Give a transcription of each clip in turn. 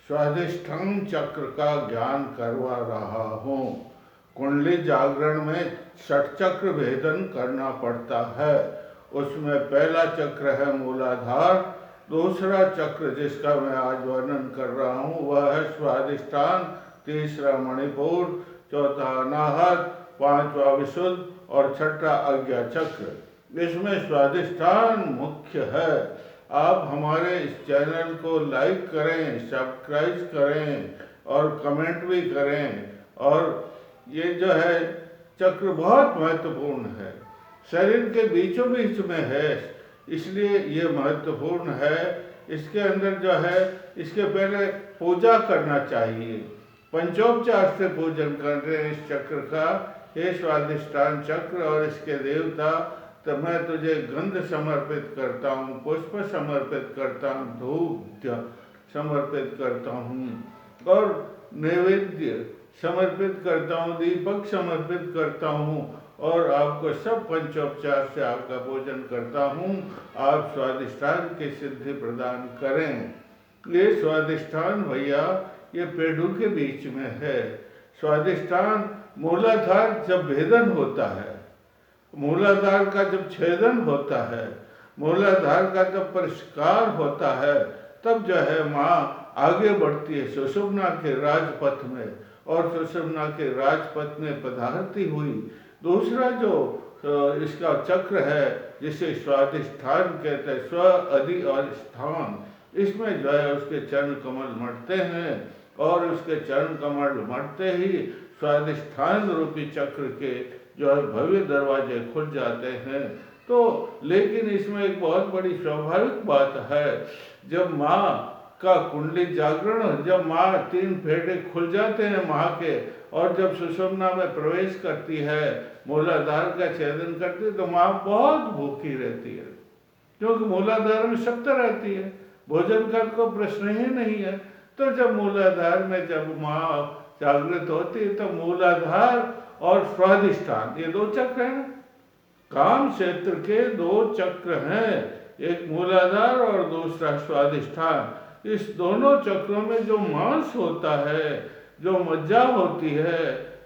स्वाधिष्ठान चक्र का ज्ञान करवा रहा हूँ। कुंडली जागरण में षट चक्र भेदन करना पड़ता है। उसमें पहला चक्र है मूलाधार, दूसरा चक्र जिसका मैं आज वर्णन कर रहा हूँ वह है स्वाधिष्ठान, तीसरा मणिपुर, चौथा अनाहत, पांचवा विशुद्ध और छठा आज्ञा चक्र। इसमें स्वाधिष्ठान मुख्य है। आप हमारे इस चैनल को लाइक करें, सब्सक्राइब करें और कमेंट भी करें। और ये जो है चक्र बहुत महत्वपूर्ण है, शरीर के बीचों बीच में है, इसलिए ये महत्वपूर्ण है। इसके अंदर जो है इसके पहले पूजा करना चाहिए, पंचोपचार से पूजन करते हैं इस चक्र का। हे स्वाधिष्ठान चक्र और इसके देवता, तो मैं तुझे गंध समर्पित करता हूँ, पुष्प समर्पित करता हूँ, धूप समर्पित करता हूँ और नैवेद्य समर्पित करता हूँ, दीपक समर्पित करता हूँ और आपको सब पंचोपचार से आपका पूजन करता हूँ। आप स्वाधिष्ठान की सिद्धि प्रदान करें। ये स्वाधिष्ठान भैया ये पेड़ों के बीच में है। स्वाधिष्ठान मूलाधार जब भेदन होता है, मूलाधार का जब छेदन होता है, मूलाधार का जब परिष्कार होता है, तब जो है माँ आगे बढ़ती है सुषुम्ना के राजपथ में और सुषुम्ना के राजपथ में पधारती हुई। दूसरा जो इसका चक्र है जिसे स्वाधिष्ठान कहते हैं, स्व अधि और स्थान, इसमें जो है उसके चरण कमल मटते हैं और उसके चरण कमल मटते ही स्वाधिष्ठान रूपी चक्र के जो है भव्य दरवाजे खुल जाते हैं। तो लेकिन इसमें एक बहुत बड़ी स्वाभाविक बात है, जब माँ का कुंडली जागरण, जब माँ तीन फेटे खुल जाते हैं माँ के और जब सुषुम्ना में प्रवेश करती है, मूलाधार का छेदन करती है, तो माँ बहुत भूखी रहती है, क्योंकि मूलाधार में शक्त रहती है, भोजन का कोई प्रश्न ही नहीं है। तो जब मूलाधार में जब माँ जागृत होती है तो मूलाधार और स्वाधिष्ठान ये दो चक्र हैं, काम क्षेत्र के दो चक्र हैं, एक मूलाधार और दूसरा स्वाधिष्ठान। इस दोनों चक्रों में जो मांस होता है, जो मज्जा होती है,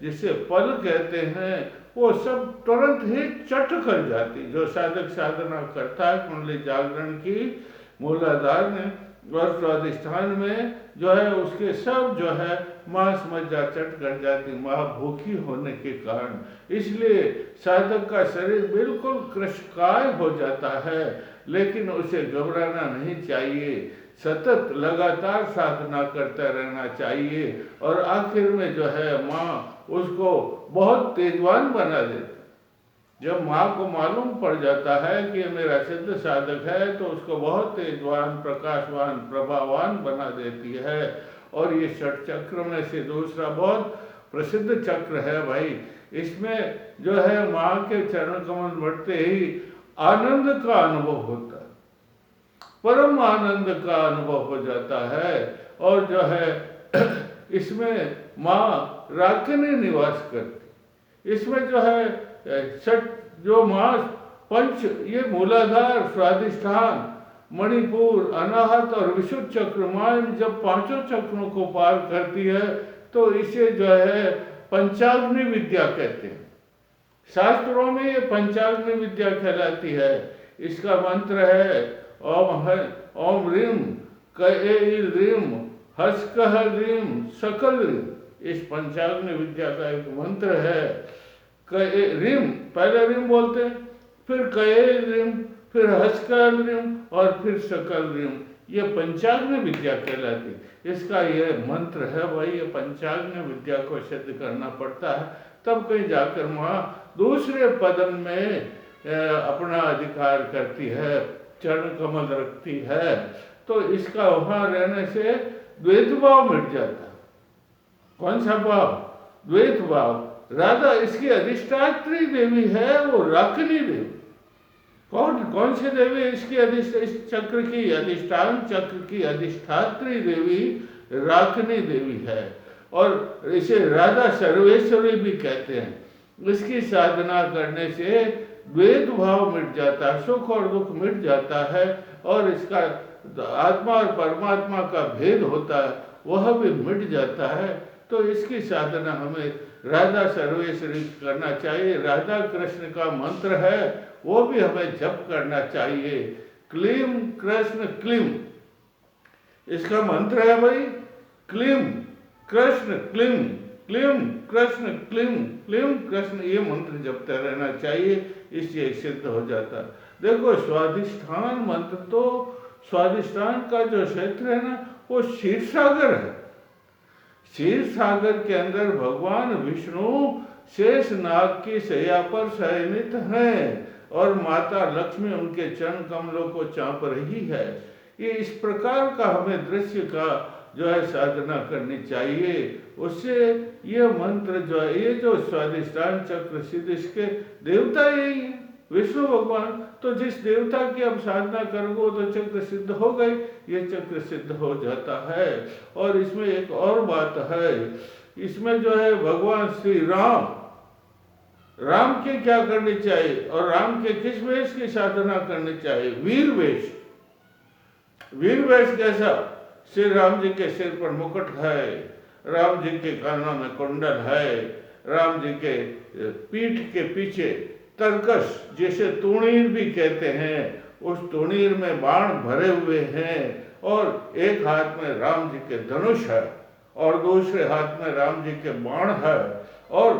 जिसे पल कहते हैं, वो सब तुरंत ही चट कर जाती। जो साधक साधना करता है कुंडली जागरण की मूलाधार में और स्वाधिष्ठान में जो है उसके सब जो है मांस मज्जा चट कर जाती, माँ भूखी होने के कारण। इसलिए साधक का शरीर बिल्कुल कृशकाय हो जाता है, लेकिन उसे घबराना नहीं चाहिए, सतत लगातार साधना करता रहना चाहिए और आखिर में जो है माँ उसको बहुत तेजवान बना देती। जब माँ को मालूम पड़ जाता है कि ये मेरा सिद्ध साधक है, तो उसको बहुत तेजवान, प्रकाशवान, प्रभावान बना देती है। और ये षट चक्र में से दूसरा बहुत प्रसिद्ध चक्र है भाई। इसमें जो है माँ के चरण कमल बढ़ते ही आनंद का अनुभव होता है, परम आनंद का अनुभव हो जाता है। और जो है इसमें माँ राकिनी निवास करती। इसमें जो है छठ जो मास पंच, ये मूलाधार, स्वाधिष्ठान, मणिपुर, अनाहत और विशुद्ध चक्र, माँ जब पांचों चक्रों को पार करती है तो इसे जो है पंचाग्नि विद्या कहते हैं। शास्त्रों में ये पंचाग्नि विद्या कहलाती है। इसका मंत्र है ओम ह्रीम कैल ह्रीम हस्कह ह्रीम सकल ह्रीम। इस पंचाग्नि विद्या का एक मंत्र है। रिम, पहले रिम बोलते हैं, फिर कयल रिम, फिर हस्कल रिम और फिर सकल रिम। ये पंचाग्नि विद्या कहलाती। इसका ये मंत्र है भाई। ये पंचाग्नि विद्या को सिद्ध करना पड़ता है, तब कहीं जाकर माँ दूसरे पदन में अपना अधिकार करती है, चरण कमल रखती है। तो इसका वहाँ रहने से द्वैत भाव मिट जाता है। कौन सा भाव? द्वैत भाव। राधा इसकी अधिष्ठात्री देवी है, वो राकिनी देवी। कौन सी देवी इसकी इस चक्र की अधिष्ठान चक्र की अधिष्ठात्री देवी राकिनी देवी है। और इसे राधा सर्वेश्वरी भी कहते हैं। इसकी साधना करने से द्वैत भाव मिट जाता है, सुख और दुख मिट जाता है और इसका आत्मा और परमात्मा का भेद होता है वह भी मिट जाता है। तो इसकी साधना हमें राधा सर्वेश्वरी करना चाहिए। राधा कृष्ण का मंत्र है वो भी हमें जप करना चाहिए। क्लीम कृष्ण क्लीम, इसका मंत्र है भाई, क्लीम कृष्ण क्लीम, क्लीम कृष्ण क्लीम, क्लीम कृष्ण, ये मंत्र जपते रहना चाहिए, इससे सिद्ध हो जाता। देखो स्वाधिष्ठान मंत्र तो, स्वाधिष्ठान का जो क्षेत्र है ना वो क्षीर सागर है। क्षीर सागर के अंदर भगवान विष्णु शेष नाग की शैया पर शयनित हैं और माता लक्ष्मी उनके चरण कमलों को चाँप रही है। ये इस प्रकार का हमें दृश्य का जो है साधना करनी चाहिए। उससे ये मंत्र जो है, ये जो स्वाधिष्ठान चक्र सिद्ध, इसके देवता यही है विष्णु भगवान। तो जिस देवता की हम साधना करोगे तो चक्र सिद्ध हो गई, ये चक्र सिद्ध हो जाता है। और इसमें एक और बात है, इसमें जो है भगवान श्री राम, राम की क्या करनी चाहिए और राम के किस वेश की साधना करनी चाहिए? वीर वेश। वीर वेश कैसा? श्री राम जी के सिर पर मुकुट है, राम जी के कानों में कुंडल है, राम जी के पीठ के पीछे तरकश, जैसे तूणीर भी कहते हैं, उस तूणीर में बाण भरे हुए हैं और एक हाथ में राम जी के धनुष है और दूसरे हाथ में राम जी के बाण है और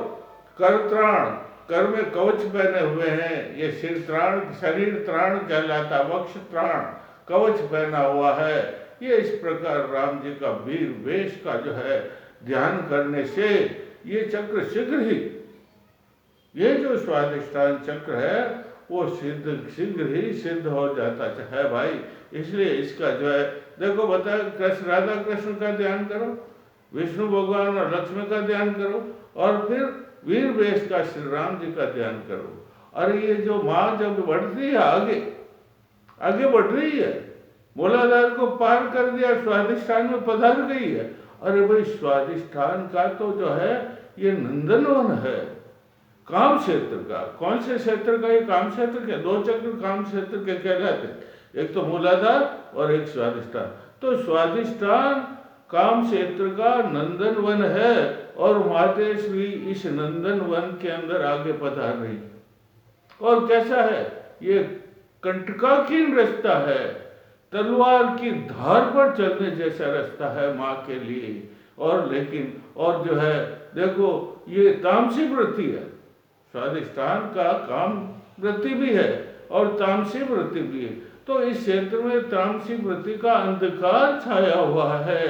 करत्राण, कर में कवच पहने हुए हैं। ये सिर त्राण, शरीर त्राण कहलाता, वक्ष त्राण, कवच पहना हुआ है। ये इस प्रकार राम जी का वीर वेश का जो है ध्यान करने से ये चक्र शीघ्र ही, ये जो स्वाधिष्ठान चक्र है वो शीघ्र ही सिद्ध हो जाता है भाई। इसलिए इसका जो है देखो बताया, कृष्ण राधा कृष्ण का ध्यान करो, विष्णु भगवान और लक्ष्मी का ध्यान करो और फिर वीर वेश का श्री राम जी का ध्यान करो। और ये जो माँ जब बढ़ती है आगे बढ़ रही है, मूलाधार को पार कर दिया, स्वाधिष्ठान में पधार गई है। अरे भाई स्वाधिष्ठान का तो जो है ये नंदनवन है काम क्षेत्र का। कौन से क्षेत्र का? ये काम क्षेत्र के दो चक्र काम क्षेत्र के कहलाते हैं, एक तो मूलाधार और एक स्वाधिष्ठान। तो स्वाधिष्ठान काम क्षेत्र का नंदनवन है और मातेश्वरी इस नंदनवन के अंदर आगे पधार रही है। और कैसा है ये? कंटकाकीन रास्ता है, तलवार की धार पर चलने जैसा रास्ता है माँ के लिए। और लेकिन और जो है देखो ये तामसी वृत्ति है, स्वाधिष्ठान का काम वृत्ति भी है और तामसी वृत्ति भी है। तो इस क्षेत्र में तामसी वृत्ति का अंधकार छाया हुआ है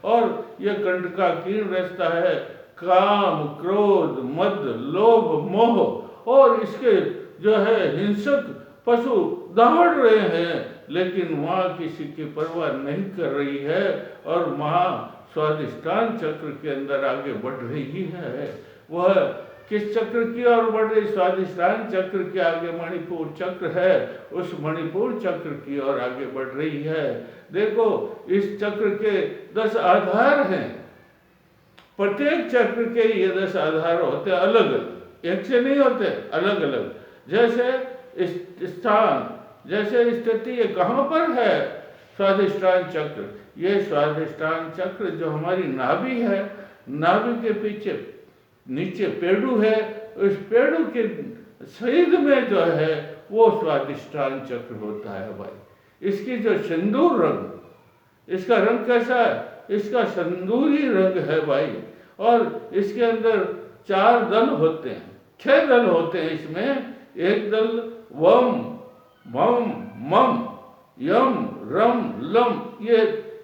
और यह कंटकाकीन रास्ता है। काम, क्रोध, मद, लोभ, मोह और इसके जो है हिंसक पशु दौड़ रहे हैं, लेकिन माँ किसी की परवाह नहीं कर रही है और माँ स्वाधिष्ठान चक्र के अंदर आगे बढ़ रही है। वह किस चक्र की ओर बढ़ रही? स्वाधिष्ठान चक्र के आगे मणिपुर चक्र है, उस मणिपुर चक्र की ओर आगे बढ़ रही है। देखो इस चक्र के 10 आधार हैं, प्रत्येक चक्र के ये 10 आधार होते हैं अलग अलग, एक से नहीं होते, अलग अलग। जैसे स्थान, जैसे स्थिति, ये कहाँ पर है? स्वाधिष्ठान चक्र। ये स्वाधिष्ठान चक्र जो हमारी नाभि है, नाभि के पीछे नीचे पेड़ू है, उस पेड़ू के सईद में जो है वो स्वाधिष्ठान चक्र होता है भाई। इसकी जो सिंदूर रंग, इसका रंग कैसा है? इसका सिंदूरी रंग है भाई। और इसके अंदर 4 दल होते हैं, 6 दल होते हैं इसमें। एक दल वम, मम, मम, यम, रम, लम, ये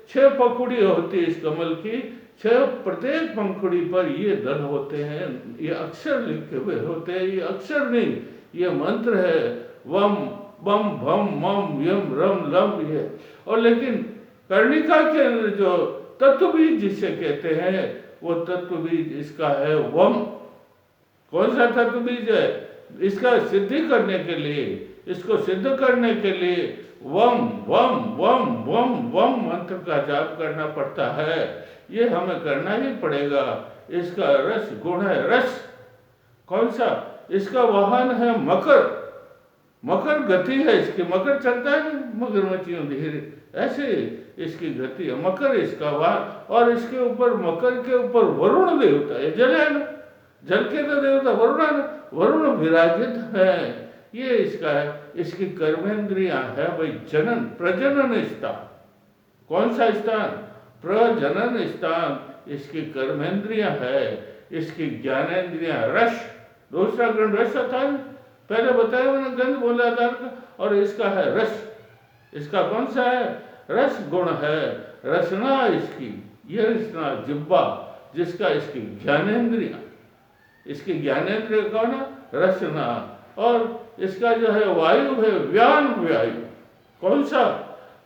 6 पंखुड़ी होती है इस कमल की। 6 प्रत्येक पंखुड़ी पर ये दल होते हैं, ये अक्षर लिखे हुए होते हैं। ये अक्षर नहीं, ये मंत्र है, वम, बम, भम, मम, यम, रम, लम। ये और लेकिन कर्णिका के अंदर जो तत्व बीज जिसे कहते हैं, वो तत्व बीज इसका है वम। कौन सा तत्व बीज है? इसका सिद्धि करने के लिए, इसको सिद्ध करने के लिए वम वम वम वम वम मंत्र का जाप करना पड़ता है। ये हमें करना ही पड़ेगा। इसका रस गुण है, रस। कौन सा? इसका वाहन है मकर। मकर गति है इसकी, मकर चलता है मगरमच्छियों धीरे, ऐसे इसकी गति है। मकर इसका वार, और इसके ऊपर, मकर के ऊपर वरुण देवता, ये जल है ना, जल के तो देवता वरुण है ना, वरुण विराजित है। ये इसका है। इसकी कर्मेंद्रियां है भाई जनन प्रजनन स्थान। कौन सा स्थान? प्रजनन स्थान। इसकी कर्मेंद्रियां है, इसकी ज्ञानेन्द्रियां रस, दूसरा गण रस था, पहले बताया मैंने, गंध मूलाधार का, और इसका है रस। इसका कौन सा है? रस गुण है। रसना इसकी, ये रसना जिब्बा, जिसका इसकी ज्ञानेन्द्रियां, इसकी ज्ञानेन्द्रिय कौन है? रसना। और इसका जो है वायु है व्यान वायु। कौन सा?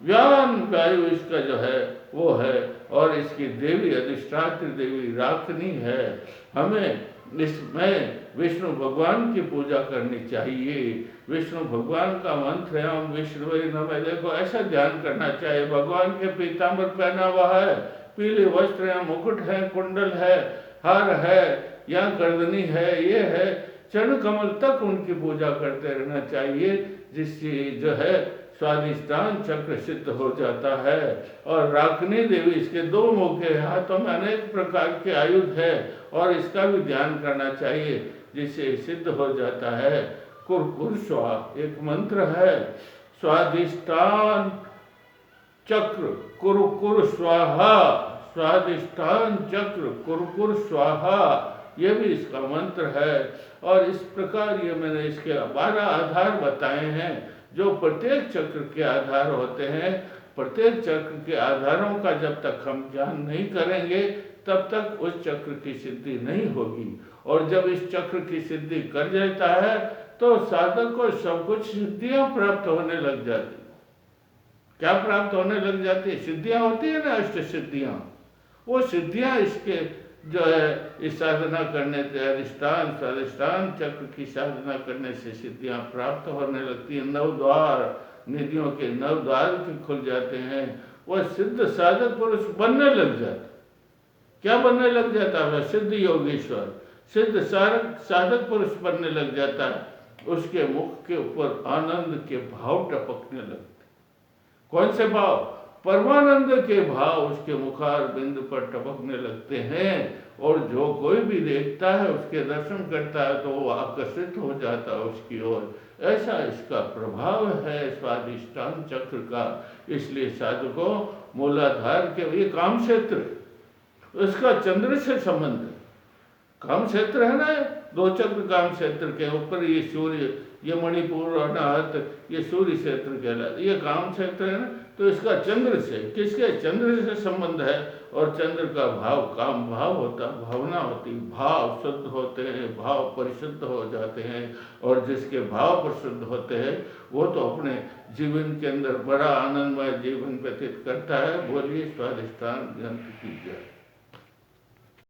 व्यान वायु इसका जो है वो है। और इसकी देवी अधिष्ठात्री देवी राखनी है। हमें इसमें विष्णु भगवान की पूजा करनी चाहिए। विष्णु भगवान का मंत्र है हम विष्णुवे नमः। देखो ऐसा ध्यान करना चाहिए। भगवान के पीताम्बर पहना हुआ है, पीले वस्त्र है, मुकुट है, कुंडल है, हार है, या गर्दनी है, ये है, चरण कमल तक उनकी पूजा करते रहना चाहिए, जिससे जो है स्वादिष्टान चक्र सिद्ध हो जाता है। और राखनी देवी, इसके दो मुख है, हाथों में अनेक प्रकार के आयुध है, और इसका भी ध्यान करना चाहिए, जिससे सिद्ध हो जाता है। कुरकुर स्वा एक मंत्र है, स्वादिष्टान चक्र कुरकुर स्वाहा, स्वादिष्टान चक्र कुरकुर स्वाहा, ये भी इसका मंत्र है। और इस प्रकार ये मैंने इसके 12 आधार बताए हैं, जो प्रत्येक चक्र के आधार होते हैं। प्रत्येक चक्र के आधारों का जब तक हम ज्ञान नहीं करेंगे, तब तक उस चक्र की सिद्धि नहीं होगी। और जब इस चक्र की सिद्धि कर जाता है, तो साधक को सब कुछ सिद्धियां प्राप्त होने लग जाती। क्या प्राप्त होने लग जाती है? सिद्धियां होती है ना, अष्ट सिद्धियां। वो सिद्धियां इसके जो है इस साधना करने से, अधिष्ठान स्वाधिष्ठान चक्र की साधना करने से सिद्धियां प्राप्त होने लगती है। 9 द्वार, निधियों के 9 द्वार भी खुल जाते हैं। वह सिद्ध साधक पुरुष बनने लग जाता। क्या बनने लग जाता है? सिद्ध योगीश्वर, सिद्ध साधक पुरुष बनने लग जाता है। उसके मुख के ऊपर आनंद के भाव टपकने लगते। कौन से भाव? परमानंद के भाव उसके मुखार बिंदु पर टपकने लगते हैं। और जो कोई भी देखता है, उसके दर्शन करता है, तो वो आकर्षित हो जाता है उसकी ओर। ऐसा इसका प्रभाव है स्वादिष्टान चक्र का। इसलिए साधकों, मूलाधार के ये काम क्षेत्र, उसका चंद्र से संबंध है। काम क्षेत्र है ना, 2 चक्र काम क्षेत्र के ऊपर ये सूर्य, ये मणिपुर और अनाहत, ये सूर्य क्षेत्र कहलाता है। ये काम क्षेत्र है ना, तो इसका चंद्र से, किसके? चंद्र से संबंध है। और चंद्र का भाव काम भाव होता, भावना होती, भाव शुद्ध होते हैं, भाव परिशुद्ध हो जाते हैं। और जिसके भाव परिशुद्ध होते हैं, वो तो अपने जीवन के अंदर बड़ा आनंदमय जीवन व्यतीत करता है। बोलिए स्वाधिष्ठान ग्रंथ की जय।